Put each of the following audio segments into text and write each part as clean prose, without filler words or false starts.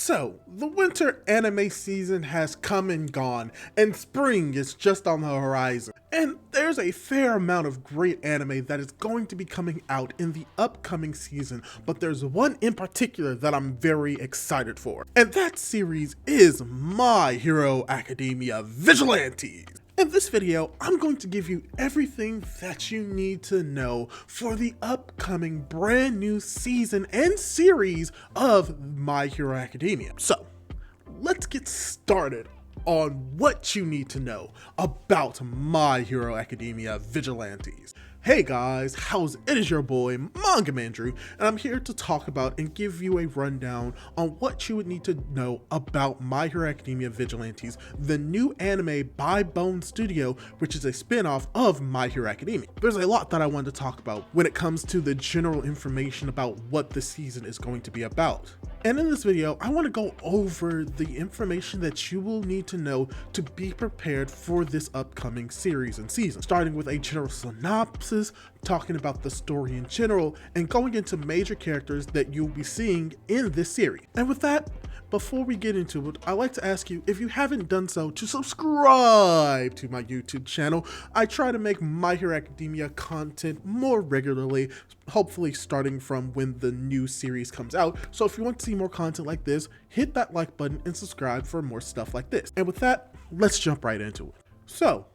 So, the winter anime season has come and gone, and spring is just on the horizon. And there's a fair amount of great anime that is going to be coming out in the upcoming season, but there's one in particular that I'm very excited for. And that series is My Hero Academia Vigilantes. In this video, I'm going to give you everything that you need to know for the upcoming brand new season and series of My Hero Academia. So, let's get started on what you need to know about My Hero Academia Vigilantes. Hey guys, it is your boy Manga Andrew, and I'm here to talk about and give you a rundown on what you would need to know about My Hero Academia Vigilantes, the new anime by Bone Studio, which is a spin-off of My Hero Academia. There's a lot that I wanted to talk about when it comes to the general information about what the season is going to be about. And in this video, I want to go over the information that you will need to know to be prepared for this upcoming series and season, starting with a general synopsis, talking about the story in general, and going into major characters that you'll be seeing in this series. And with that, before we get into it, I'd like to ask you, if you haven't done so, to subscribe to my YouTube channel. I try to make My Hero Academia content more regularly, hopefully starting from when the new series comes out. So if you want to see more content like this, hit that like button and subscribe for more stuff like this. And with that, let's jump right into it. So,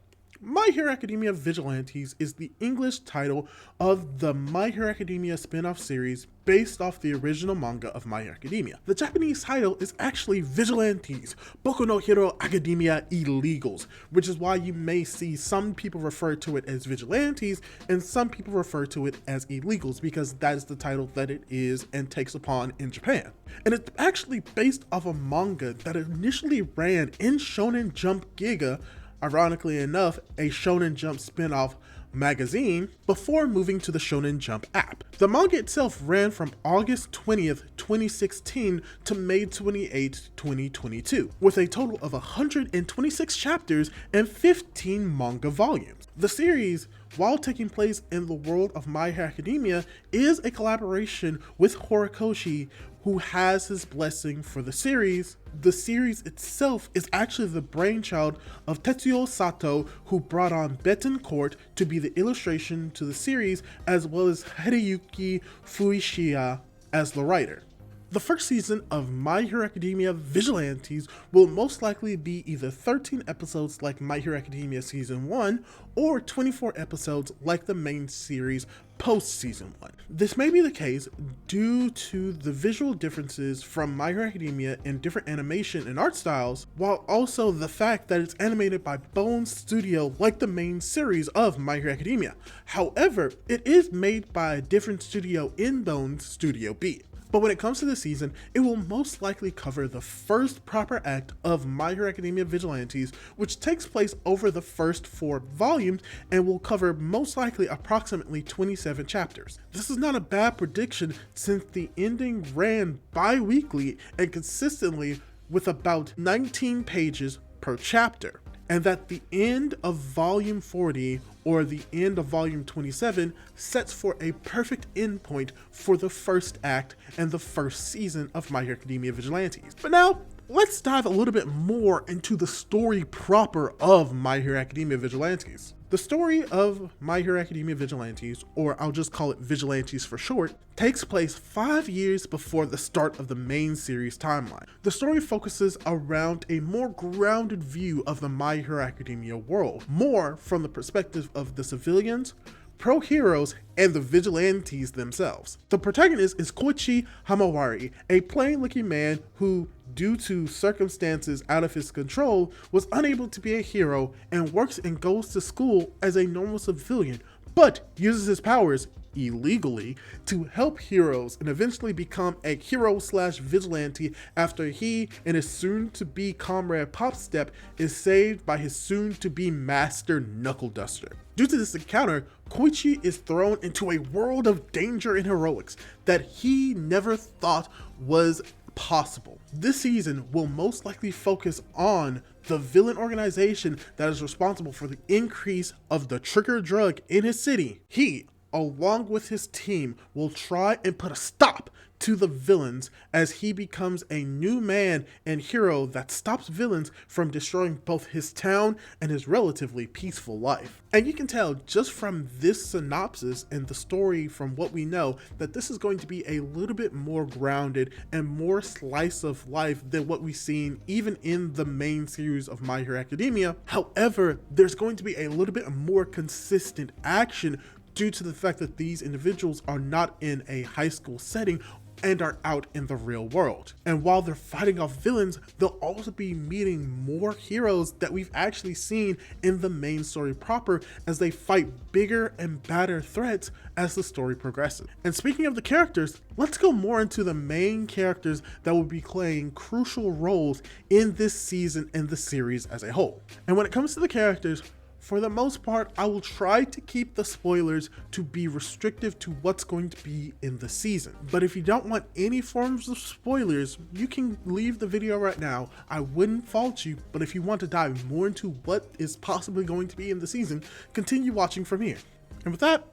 My Hero Academia Vigilantes is the English title of the My Hero Academia spin-off series based off the original manga of My Hero Academia. The Japanese title is actually Vigilantes, Boku no Hero Academia Illegals, which is why you may see some people refer to it as Vigilantes and some people refer to it as Illegals, because that is the title that it is and takes upon in Japan. And it's actually based off a manga that initially ran in Shonen Jump Giga, ironically enough, a Shonen Jump spin-off magazine, before moving to the Shonen Jump app. The manga itself ran from August 20th, 2016 to May 28th, 2022, with a total of 126 chapters and 15 manga volumes. The series, while taking place in the world of My Hero Academia, is a collaboration with Horikoshi, who has his blessing for the series. The series itself is actually the brainchild of Tetsuo Sato, who brought on Betancourt to be the illustration to the series, as well as Hideyuki Fuishiya as the writer. The first season of My Hero Academia Vigilantes will most likely be either 13 episodes like My Hero Academia Season 1 or 24 episodes like the main series post Season 1. This may be the case due to the visual differences from My Hero Academia in different animation and art styles, while also the fact that it's animated by Bone Studio like the main series of My Hero Academia. However, it is made by a different studio in Bone Studio B. But when it comes to the season, it will most likely cover the first proper act of My Hero Academia Vigilantes, which takes place over the first 4 volumes and will cover most likely approximately 27 chapters. This is not a bad prediction, since the ending ran bi-weekly and consistently with about 19 pages per chapter, and that the end of volume 40 or the end of volume 27 sets for a perfect endpoint for the first act and the first season of My Hero Academia Vigilantes. But now, let's dive a little bit more into the story proper of My Hero Academia Vigilantes. The story of My Hero Academia Vigilantes, or I'll just call it Vigilantes for short, takes place 5 years before the start of the main series timeline. The story focuses around a more grounded view of the My Hero Academia world, more from the perspective of the civilians, pro-heroes, and the vigilantes themselves. The protagonist is Koichi Hamawari, a plain-looking man who, due to circumstances out of his control, was unable to be a hero and works and goes to school as a normal civilian, but uses his powers illegally to help heroes and eventually become a hero/vigilante after he and his soon-to-be comrade Popstep is saved by his soon-to-be master Knuckle Duster. Due to this encounter, Koichi is thrown into a world of danger and heroics that he never thought was possible. This season will most likely focus on the villain organization that is responsible for the increase of the trigger drug in his city. He, along with his team, will try and put a stop to the villains as he becomes a new man and hero that stops villains from destroying both his town and his relatively peaceful life. And you can tell just from this synopsis and the story from what we know that this is going to be a little bit more grounded and more slice of life than what we've seen even in the main series of My Hero Academia. However, there's going to be a little bit more consistent action due to the fact that these individuals are not in a high school setting and are out in the real world. And while they're fighting off villains, they'll also be meeting more heroes that we've actually seen in the main story proper as they fight bigger and badder threats as the story progresses. And speaking of the characters, let's go more into the main characters that will be playing crucial roles in this season and the series as a whole. And when it comes to the characters, for the most part, I will try to keep the spoilers to be restrictive to what's going to be in the season. But if you don't want any forms of spoilers, you can leave the video right now. I wouldn't fault you, but if you want to dive more into what is possibly going to be in the season, continue watching from here. And with that,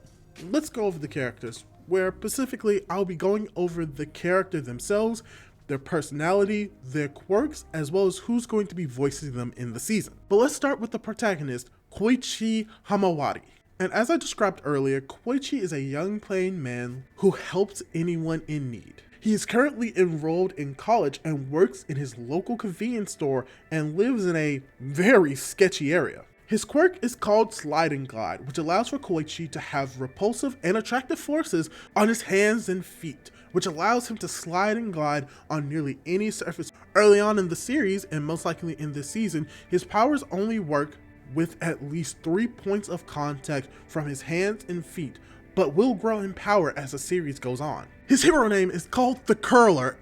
let's go over the characters, where specifically I'll be going over the character themselves, their personality, their quirks, as well as who's going to be voicing them in the season. But let's start with the protagonist, Koichi Hamawari. And as I described earlier, Koichi is a young plain man who helps anyone in need. He is currently enrolled in college and works in his local convenience store and lives in a very sketchy area. His quirk is called Slide and Glide, which allows for Koichi to have repulsive and attractive forces on his hands and feet, which allows him to slide and glide on nearly any surface. Early on in the series, and most likely in this season, his powers only work with at least 3 points of contact from his hands and feet, but will grow in power as the series goes on. His hero name is called the Crawler,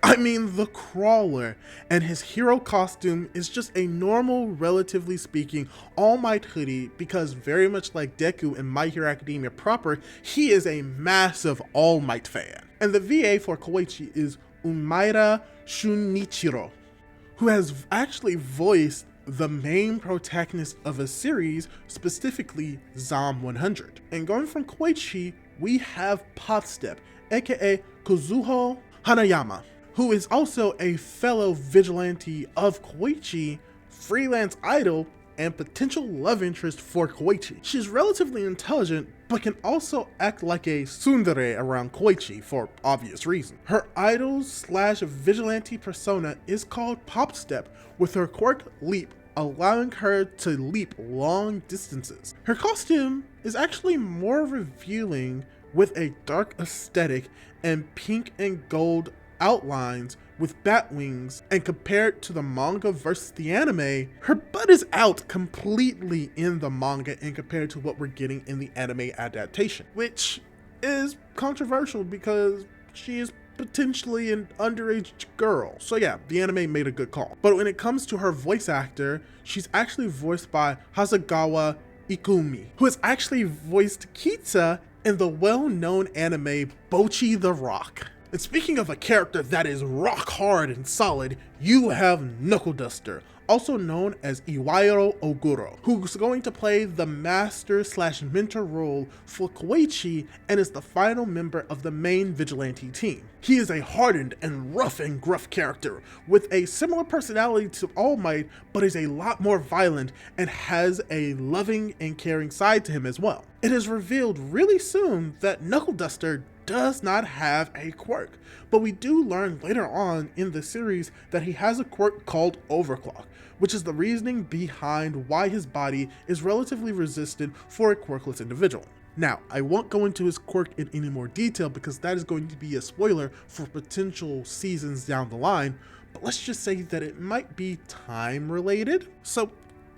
and his hero costume is just a normal, relatively speaking, All Might hoodie because very much like Deku in My Hero Academia proper, he is a massive All Might fan. And the VA for Koichi is Umaira Shunichiro, who has actually voiced the main protagonist of a series, specifically Zom 100. And going from Koichi, we have Popstep, aka Kazuho Hanayama, who is also a fellow vigilante of Koichi, freelance idol, and potential love interest for Koichi. She's relatively intelligent, but can also act like a tsundere around Koichi for obvious reasons. Her idol/vigilante persona is called Popstep, with her quirk Leap, allowing her to leap long distances. Her costume is actually more revealing with a dark aesthetic and pink and gold outlines with bat wings, and compared to the manga versus the anime, her butt is out completely in the manga and compared to what we're getting in the anime adaptation, which is controversial because she is potentially an underage girl. So yeah, the anime made a good call. But when it comes to her voice actor, she's actually voiced by Hasegawa Ikumi, who has actually voiced Kitsa in the well-known anime Bocchi the Rock. And speaking of a character that is rock hard and solid, you have Knuckle Duster, also known as Iwairo Oguro, who's going to play the master/mentor role for Koichi and is the final member of the main vigilante team. He is a hardened and rough and gruff character with a similar personality to All Might, but is a lot more violent and has a loving and caring side to him as well. It is revealed really soon that Knuckle Duster does not have a quirk, but we do learn later on in the series that he has a quirk called Overclock, which is the reasoning behind why his body is relatively resistant for a quirkless individual. Now, I won't go into his quirk in any more detail because that is going to be a spoiler for potential seasons down the line, but let's just say that it might be time related. So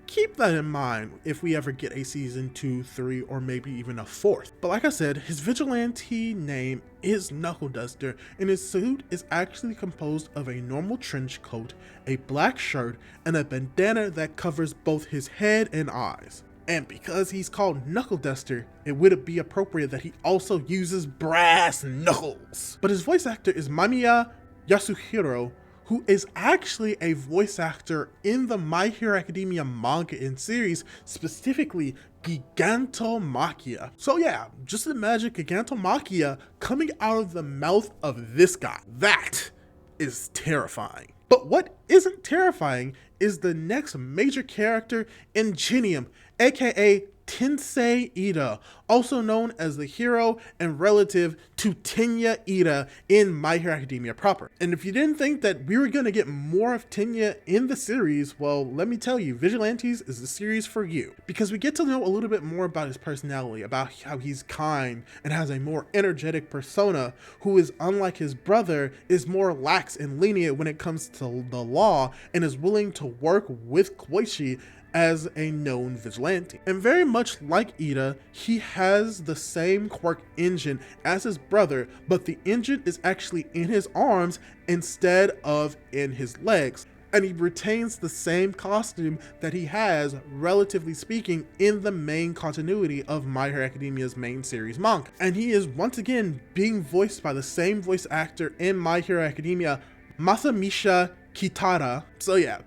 keep that in mind if we ever get a season 2, 3, or maybe even a 4th. But like I said, his vigilante name is Knuckle Duster, and his suit is actually composed of a normal trench coat, a black shirt, and a bandana that covers both his head and eyes. And because he's called Knuckle Duster, it would be appropriate that he also uses brass knuckles. But his voice actor is Mamiya Yasuhiro, who is actually a voice actor in the My Hero Academia manga and series, specifically Gigantomachia. So yeah, just imagine Gigantomachia coming out of the mouth of this guy. That is terrifying. But what isn't terrifying is the next major character in Genium, aka Tensei Ida, also known as the hero and relative to Tenya Ida in My Hero Academia proper. And if you didn't think that we were going to get more of Tenya in the series, well, let me tell you, Vigilantes is the series for you. Because we get to know a little bit more about his personality, about how he's kind and has a more energetic persona, who is, unlike his brother, is more lax and lenient when it comes to the law and is willing to work with Koichi as a known vigilante. And very much like Ida, he has the same quirk engine as his brother, but the engine is actually in his arms instead of in his legs. And he retains the same costume that he has, relatively speaking, in the main continuity of My Hero Academia's main series manga. And he is once again being voiced by the same voice actor in My Hero Academia, Masamisha Kitara. So yeah,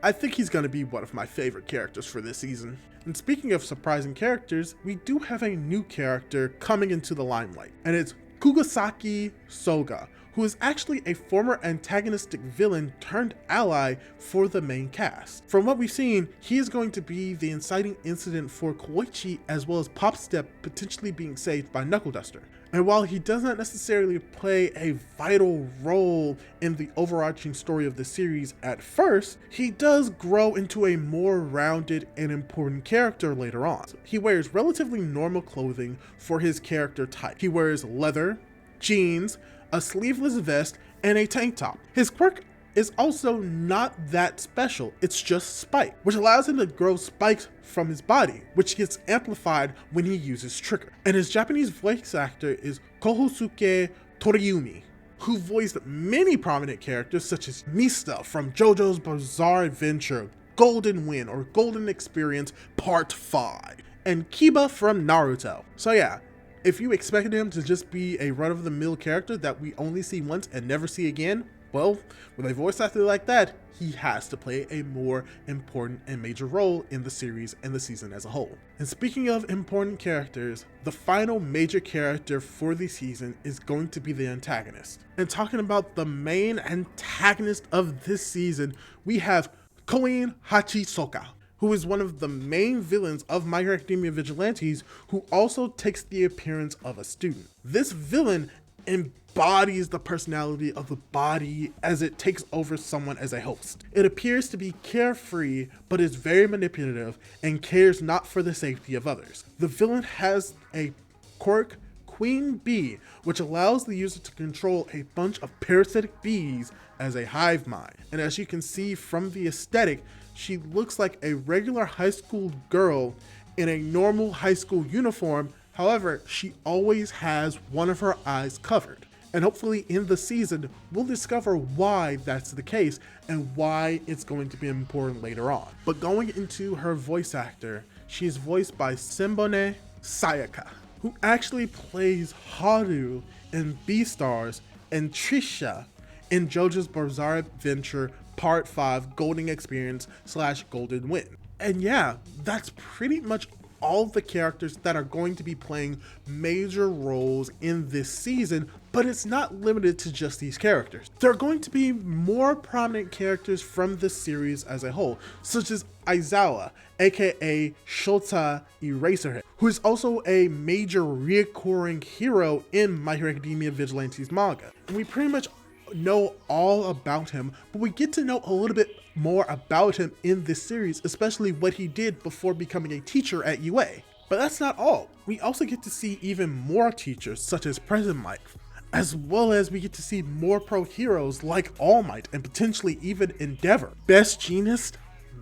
I think he's going to be one of my favorite characters for this season. And speaking of surprising characters, we do have a new character coming into the limelight, and it's Kugasaki Soga, who is actually a former antagonistic villain turned ally for the main cast. From what we've seen, he is going to be the inciting incident for Koichi as well as Popstep potentially being saved by Knuckle Duster. And while he does not necessarily play a vital role in the overarching story of the series at first, he does grow into a more rounded and important character later on. He wears relatively normal clothing for his character type. He wears leather, jeans, a sleeveless vest, and a tank top. His quirk is also not that special, it's just spike, which allows him to grow spikes from his body, which gets amplified when he uses trigger. And his Japanese voice actor is Kohosuke Toriumi, who voiced many prominent characters such as Mista from JoJo's Bizarre Adventure, Golden Wind or Golden Experience Part 5, and Kiba from Naruto. So yeah, if you expected him to just be a run-of-the-mill character that we only see once and never see again, well, with a voice actor like that, he has to play a more important and major role in the series and the season as a whole. And speaking of important characters, the final major character for the season is going to be the antagonist. And talking about the main antagonist of this season, we have Koin Hachisoka, who is one of the main villains of My Hero Academia Vigilantes, who also takes the appearance of a student. This villain embodies the personality of the body as it takes over someone as a host. It appears to be carefree, but is very manipulative and cares not for the safety of others. The villain has a quirk, Queen Bee, which allows the user to control a bunch of parasitic bees as a hive mind. And as you can see from the aesthetic, she looks like a regular high school girl in a normal high school uniform. However, she always has one of her eyes covered. And hopefully in the season, we'll discover why that's the case and why it's going to be important later on. But going into her voice actor, she is voiced by Senbone Sayaka, who actually plays Haru in Beastars and Trisha in JoJo's Bizarre Adventure Part 5 Golden Experience / Golden Wind. And yeah, that's pretty much all the characters that are going to be playing major roles in this season, but it's not limited to just these characters. There are going to be more prominent characters from this series as a whole, such as Aizawa, aka Shota Eraserhead, who is also a major recurring hero in My Hero Academia Vigilantes manga. And we pretty much know all about him, but we get to know a little bit more about him in this series, especially what he did before becoming a teacher at UA. But that's not all. We also get to see even more teachers such as Present Life, as well as we get to see more pro heroes like All Might and potentially even Endeavor, Best Jeanist,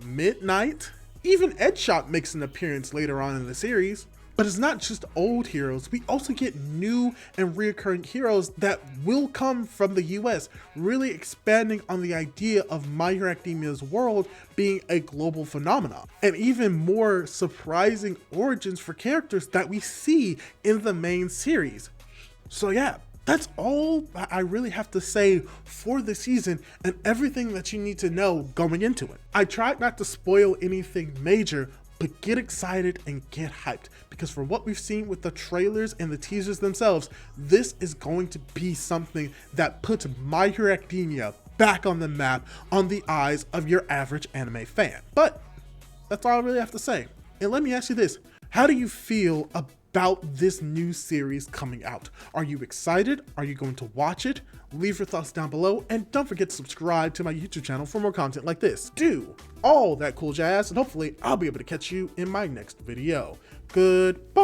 Midnight, even Edshot makes an appearance later on in the series. But it's not just old heroes, we also get new and reoccurring heroes that will come from the US, really expanding on the idea of My Hero Academia's world being a global phenomenon. And even more surprising origins for characters that we see in the main series. So yeah, that's all I really have to say for the season and everything that you need to know going into it. I tried not to spoil anything major, but get excited and get hyped, because for what we've seen with the trailers and the teasers themselves, this is going to be something that puts My Hero Academia back on the map on the eyes of your average anime fan. But that's all I really have to say. And let me ask you this, how do you feel about this new series coming out? Are you excited? Are you going to watch it? Leave your thoughts down below, and don't forget to subscribe to my YouTube channel for more content like this. Do all that cool jazz, and hopefully I'll be able to catch you in my next video. Goodbye!